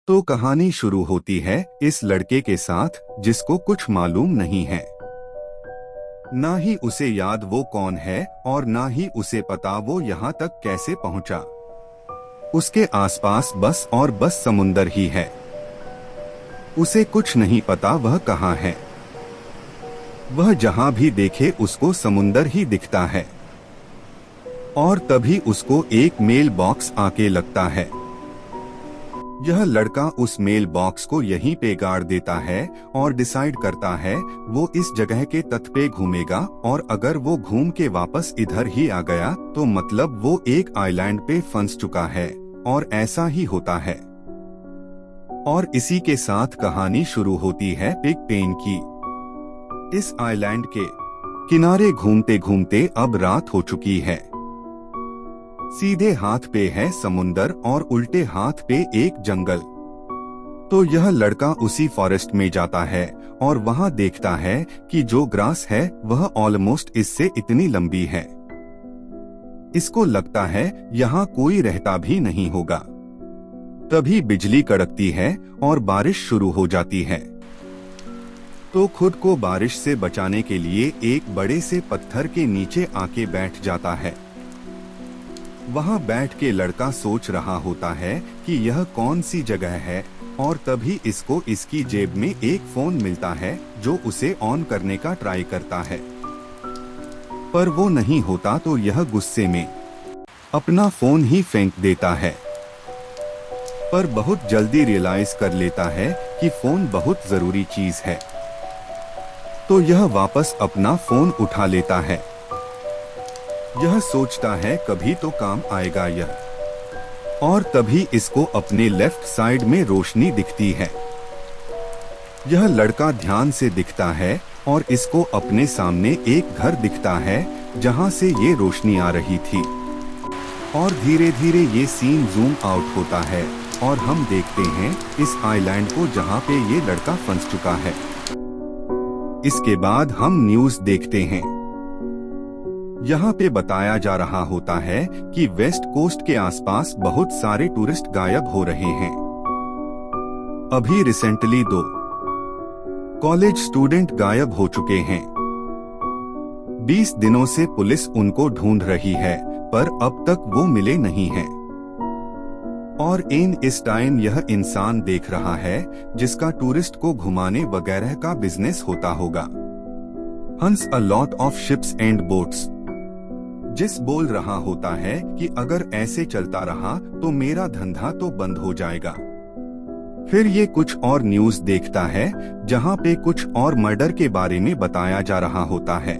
तो कहानी शुरू होती है इस लड़के के साथ जिसको कुछ मालूम नहीं है। ना ही उसे याद वो कौन है और ना ही उसे पता वो यहाँ तक कैसे पहुँचा। उसके आसपास बस और बस समुंदर ही है। उसे कुछ नहीं पता वह कहाँ है। वह जहाँ भी देखे उसको समुंदर ही दिखता है। और तभी उसको एक मेल बॉक्स आके लगता है। यह लड़का उस मेल बॉक्स को यहीं पे गाड़ देता है और डिसाइड करता है वो इस जगह के तट पे घूमेगा, और अगर वो घूम के वापस इधर ही आ गया तो मतलब वो एक आइलैंड पे फंस चुका है। और ऐसा ही होता है। और इसी के साथ कहानी शुरू होती है पिग पेन की। इस आइलैंड के किनारे घूमते घूमते अब रात हो चुकी है। सीधे हाथ पे है समुंदर और उल्टे हाथ पे एक जंगल। तो यह लड़का उसी फॉरेस्ट में जाता है और वहाँ देखता है कि जो ग्रास है वह ऑलमोस्ट इससे इतनी लंबी है। इसको लगता है यहाँ कोई रहता भी नहीं होगा। तभी बिजली कड़कती है और बारिश शुरू हो जाती है। तो खुद को बारिश से बचाने के लिए एक बड़े से पत्थर के नीचे आके बैठ जाता है। वहाँ बैठ के लड़का सोच रहा होता है कि यह कौन सी जगह है, और तभी इसको इसकी जेब में एक फोन मिलता है जो उसे ऑन करने का ट्राई करता है। पर वो नहीं होता तो यह गुस्से में अपना फोन ही फेंक देता है। पर बहुत जल्दी रियलाइज कर लेता है कि फोन बहुत जरूरी चीज है। तो यह वापस अपना फोन उठा लेता है। यह सोचता है कभी तो काम आएगा यह। और तभी इसको अपने लेफ्ट साइड में रोशनी दिखती है। यह लड़का ध्यान से दिखता है और इसको अपने सामने एक घर दिखता है जहां से ये रोशनी आ रही थी। और धीरे धीरे ये सीन जूम आउट होता है और हम देखते हैं इस आइलैंड को जहां पे ये लड़का फंस चुका है। इसके बाद हम न्यूज़ देखते हैं। यहाँ पे बताया जा रहा होता है कि वेस्ट कोस्ट के आसपास बहुत सारे टूरिस्ट गायब हो रहे हैं। अभी रिसेंटली 2 कॉलेज स्टूडेंट गायब हो चुके हैं। 20 दिनों से पुलिस उनको ढूंढ रही है, पर अब तक वो मिले नहीं हैं। और इस टाइम यह इंसान देख रहा है जिसका टूरिस्ट को घुमाने वगैरह का बिजनेस होता होगा। हंस a lot of ships and boats. जिस बोल रहा होता है कि अगर ऐसे चलता रहा तो मेरा धंधा तो बंद हो जाएगा। फिर ये कुछ और न्यूज़ देखता है जहाँ पे कुछ और मर्डर के बारे में बताया जा रहा होता है।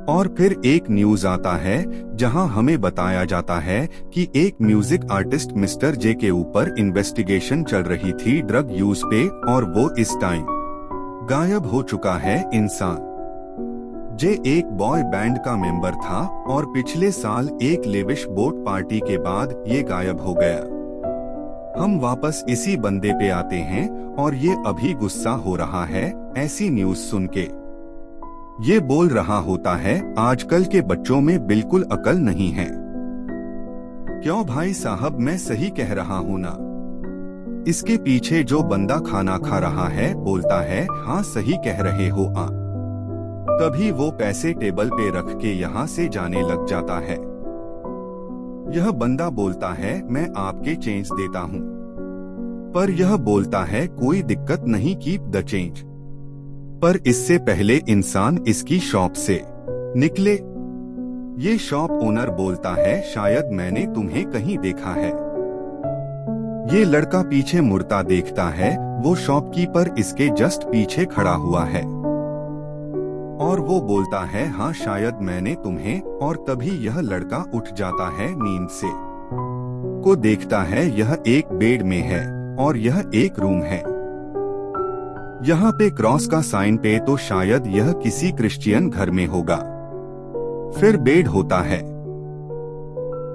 और फिर एक न्यूज़ आता है जहाँ हमें बताया जाता है कि एक म्यूजिक आर्टिस्ट मिस्टर जे के ऊपर इन्वेस्टिगेशन चल रही थी ड्रग यूज पे, और वो इस टाइम गायब हो चुका है इंसान। जे एक बॉय बैंड का मेंबर था और पिछले साल एक लेविश बोट पार्टी के बाद ये गायब हो गया। हम वापस इसी बंदे पे आते हैं और ये अभी गुस्सा हो रहा है ऐसी न्यूज़ सुन के। ये बोल रहा होता है आजकल के बच्चों में बिल्कुल अकल नहीं है। क्यों भाई साहब, मैं सही कह रहा हूँ ना? इसके पीछे जो बंदा खाना खा रहा है बोलता है हाँ सही कह रहे हो आ। तभी वो पैसे टेबल पे रख के यहाँ से जाने लग जाता है। यह बंदा बोलता है मैं आपके चेंज देता हूँ। पर यह बोलता है कोई दिक्कत नहीं, कीप द चेंज। पर इससे पहले इंसान इसकी शॉप से निकले। ये शॉप ओनर बोलता है शायद मैंने तुम्हें कहीं देखा है। ये लड़का पीछे मुड़ता देखता है, वो शॉपकीपर इसके जस्ट पीछे खड़ा हुआ है। और वो बोलता है हाँ शायद मैंने तुम्हें। और तभी यह लड़का उठ जाता है नींद से। को देखता है यह एक बेड में है और यह एक रूम है। यहाँ पे क्रॉस का साइन पे, तो शायद यह किसी क्रिश्चियन घर में होगा। फिर बेड होता है।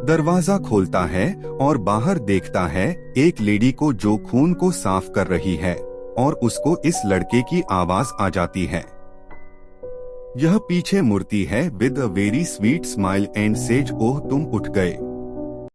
दरवाजा खोलता है और बाहर देखता है एक लेडी को जो खून को साफ कर रही है, और उसको इस लड़के की आवाज आ जाती है। यह पीछे मुड़ती है with a very sweet smile and says oh तुम उठ गए।